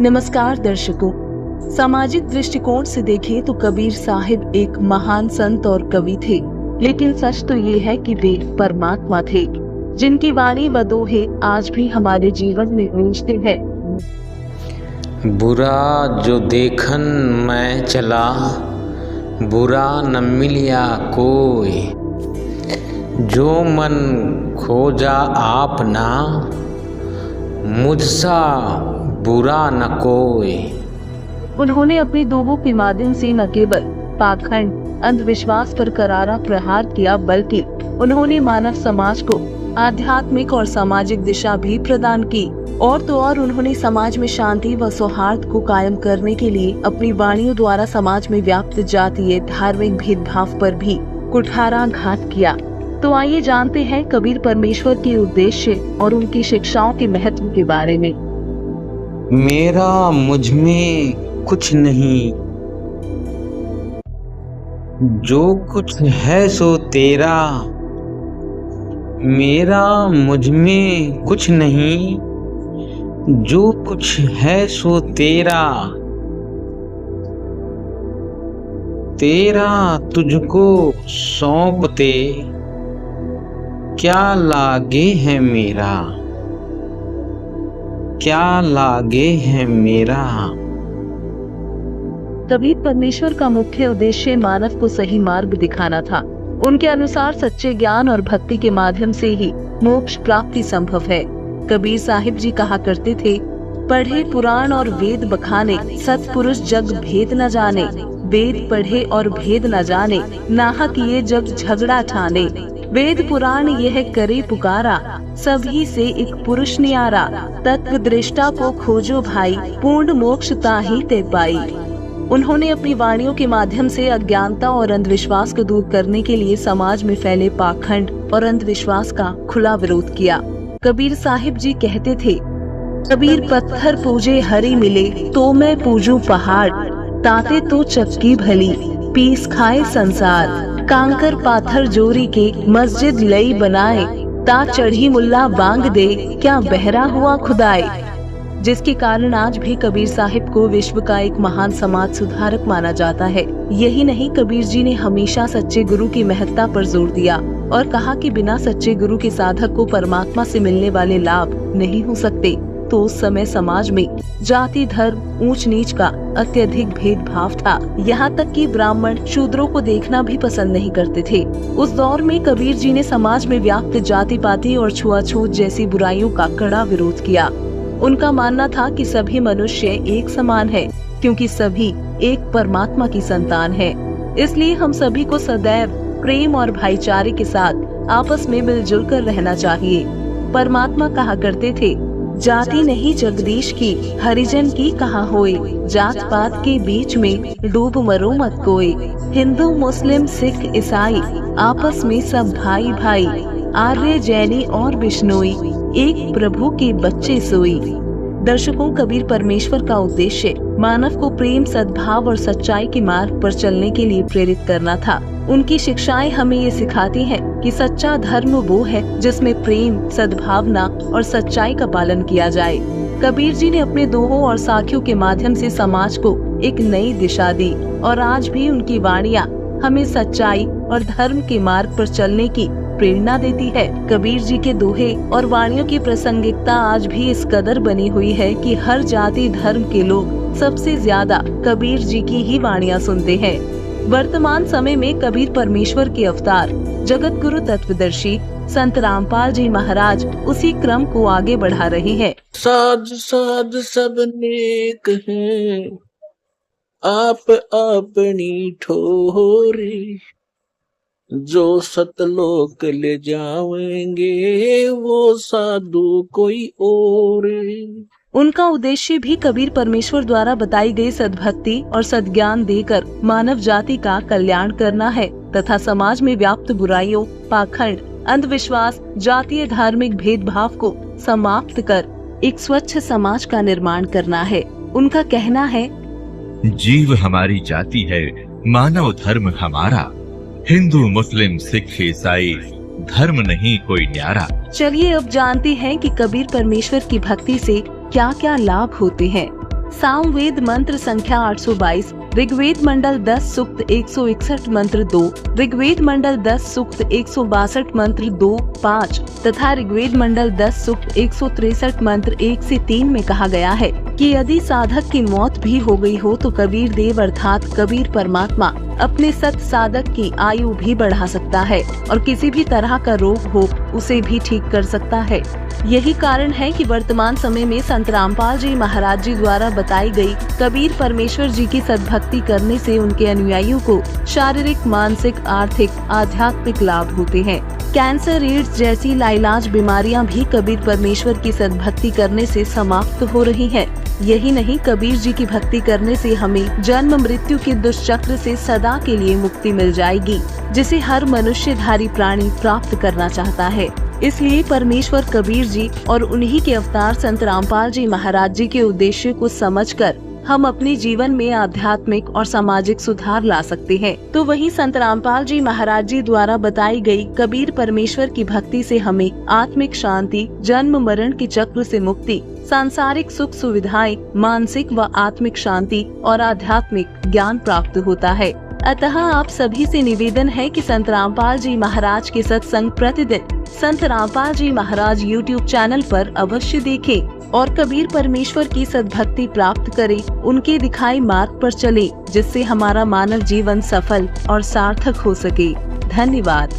नमस्कार दर्शकों, सामाजिक दृष्टिकोण से देखें तो कबीर साहिब एक महान संत और कवि थे, लेकिन सच तो ये है कि वे परमात्मा थे, जिनकी वाणी व दोहे आज भी हमारे जीवन में गूंजते हैं। बुरा जो देखन मैं चला, बुरा न मिलिया कोई, जो मन खोजा आपना, मुझसा बुरा न कोई। उन्होंने अपनी दोहों के माध्यम से न केवल पाखंड अंधविश्वास पर करारा प्रहार किया, बल्कि उन्होंने मानव समाज को आध्यात्मिक और सामाजिक दिशा भी प्रदान की। और तो और उन्होंने समाज में शांति व सौहार्द को कायम करने के लिए अपनी वाणियों द्वारा समाज में व्याप्त जातीय धार्मिक भेदभाव पर भी कुठाराघात किया। तो आइए जानते हैं कबीर परमेश्वर के उद्देश्य और उनकी शिक्षाओं के महत्व के बारे में। मेरा मुझ में कुछ नहीं, जो कुछ है सो तेरा। मेरा मुझ में कुछ नहीं, जो कुछ है सो तेरा। तेरा तुझको सौंपते क्या लागे है मेरा, क्या लागे है मेरा। कबीर परमेश्वर का मुख्य उद्देश्य मानव को सही मार्ग दिखाना था। उनके अनुसार सच्चे ज्ञान और भक्ति के माध्यम से ही मोक्ष प्राप्ति संभव है। कबीर साहिब जी कहा करते थे, पढ़े पुराण और वेद बखाने, सत्पुरुष जग भेद न जाने। वेद पढ़े और भेद न जाने, नाहक ये जग झगड़ा ठाने। वेद पुराण यह करे पुकारा, सभी से एक पुरुष न्यारा। तत्व दृष्टा को खोजो भाई, पूर्ण मोक्ष ताहि ते पाई। उन्होंने अपनी वाणियों के माध्यम से अज्ञानता और अंधविश्वास को दूर करने के लिए समाज में फैले पाखंड और अंधविश्वास का खुला विरोध किया। कबीर साहिब जी कहते थे, कबीर पत्थर पूजे हरि मिले, तो मैं पूजूं पहाड़। ताते तो चक्की भली, पीस खाए संसार। कांकर पाथर जोरी के, मस्जिद लई बनाए। ता चढ़ी मुल्ला बांग दे, क्या बहरा हुआ खुदाई। जिसके कारण आज भी कबीर साहिब को विश्व का एक महान समाज सुधारक माना जाता है। यही नहीं, कबीर जी ने हमेशा सच्चे गुरु की महत्ता पर जोर दिया और कहा कि बिना सच्चे गुरु के साधक को परमात्मा से मिलने वाले लाभ नहीं हो सकते। तो उस समय समाज में जाति, धर्म, ऊंच नीच का अत्यधिक भेदभाव था। यहाँ तक कि ब्राह्मण शूद्रों को देखना भी पसंद नहीं करते थे। उस दौर में कबीर जी ने समाज में व्याप्त जाति पाति और छुआछूत जैसी बुराइयों का कड़ा विरोध किया। उनका मानना था कि सभी मनुष्य एक समान है, क्योंकि सभी एक परमात्मा की संतान है। इसलिए हम सभी को सदैव प्रेम और भाईचारे के साथ आपस में मिलजुल कर रहना चाहिए। परमात्मा कहा करते थे, जाति नहीं जगदीश की, हरिजन की कहाँ होए। जात पात के बीच में डूब मरो मत कोई। हिंदू मुस्लिम सिख ईसाई, आपस में सब भाई भाई। आर्य जैनी और बिश्नोई, एक प्रभु के बच्चे सोई। दर्शकों, कबीर परमेश्वर का उद्देश्य मानव को प्रेम, सद्भाव और सच्चाई के मार्ग पर चलने के लिए प्रेरित करना था। उनकी शिक्षाएं हमें ये सिखाती हैं कि सच्चा धर्म वो है जिसमें प्रेम, सद्भावना और सच्चाई का पालन किया जाए। कबीर जी ने अपने दोहों और साखियों के माध्यम से समाज को एक नई दिशा दी और आज भी उनकी वाणियाँ हमें सच्चाई और धर्म के मार्ग पर चलने की प्रेरणा देती है। कबीर जी के दोहे और वाणियों की प्रासंगिकता आज भी इस कदर बनी हुई है कि हर जाति धर्म के लोग सबसे ज्यादा कबीर जी की ही वाणियाँ सुनते हैं। वर्तमान समय में कबीर परमेश्वर के अवतार जगत गुरु तत्वदर्शी संत रामपाल जी महाराज उसी क्रम को आगे बढ़ा रहे हैं। साध साध सब नेक हैं, आप अपनी ठोरी। जो सतलोक ले जाएंगे, वो साधु कोई और। उनका उद्देश्य भी कबीर परमेश्वर द्वारा बताई गई सद्भक्ति और सद्ज्ञान देकर मानव जाति का कल्याण करना है तथा समाज में व्याप्त बुराइयों, पाखंड, अंधविश्वास, जातीय धार्मिक भेदभाव को समाप्त कर एक स्वच्छ समाज का निर्माण करना है। उनका कहना है, जीव हमारी जाति है, मानव धर्म हमारा। हिंदू मुस्लिम सिख ईसाई, धर्म नहीं कोई न्यारा। चलिए अब जानते हैं कि कबीर परमेश्वर की भक्ति से क्या क्या लाभ होते हैं। सामवेद मंत्र संख्या 822, ऋग्वेद मंडल 10 सूक्त 161 मंत्र 2, ऋग्वेद मंडल 10 सूक्त 162 मंत्र 2-5 तथा ऋग्वेद मंडल 10 सूक्त 163 मंत्र 1 से 3 में कहा गया है कि यदि साधक की मौत भी हो गई हो तो कबीर देव अर्थात कबीर परमात्मा अपने सत साधक की आयु भी बढ़ा सकता है और किसी भी तरह का रोग हो उसे भी ठीक कर सकता है। यही कारण है कि वर्तमान समय में संत रामपाल जी महाराज जी द्वारा बताई गई कबीर परमेश्वर जी की सद्भक्ति करने से उनके अनुयायियों को शारीरिक, मानसिक, आर्थिक, आध्यात्मिक लाभ होते हैं। कैंसर, एड्स जैसी लाइलाज बीमारियां भी कबीर परमेश्वर की सद्भक्ति करने से समाप्त हो रही हैं। यही नहीं, कबीर जी की भक्ति करने से हमें जन्म मृत्यु के दुष्चक्र से सदा के लिए मुक्ति मिल जाएगी, जिसे हर मनुष्यधारी प्राणी प्राप्त करना चाहता है। इसलिए परमेश्वर कबीर जी और उन्हीं के अवतार संत रामपाल जी महाराज जी के उद्देश्य को समझकर हम अपने जीवन में आध्यात्मिक और सामाजिक सुधार ला सकते हैं। तो वहीं संत रामपाल जी महाराज जी द्वारा बताई गई कबीर परमेश्वर की भक्ति से हमें आत्मिक शांति, जन्म मरण के चक्र से मुक्ति, सांसारिक सुख सुविधाएं, मानसिक व आत्मिक शांति और आध्यात्मिक ज्ञान प्राप्त होता है। अतः आप सभी से निवेदन है कि संत रामपाल जी महाराज के सत्संग प्रतिदिन संत रामपाल जी महाराज YouTube चैनल पर अवश्य देखें और कबीर परमेश्वर की सद्भक्ति प्राप्त करें, उनके दिखाए मार्ग पर चलें, जिससे हमारा मानव जीवन सफल और सार्थक हो सके। धन्यवाद।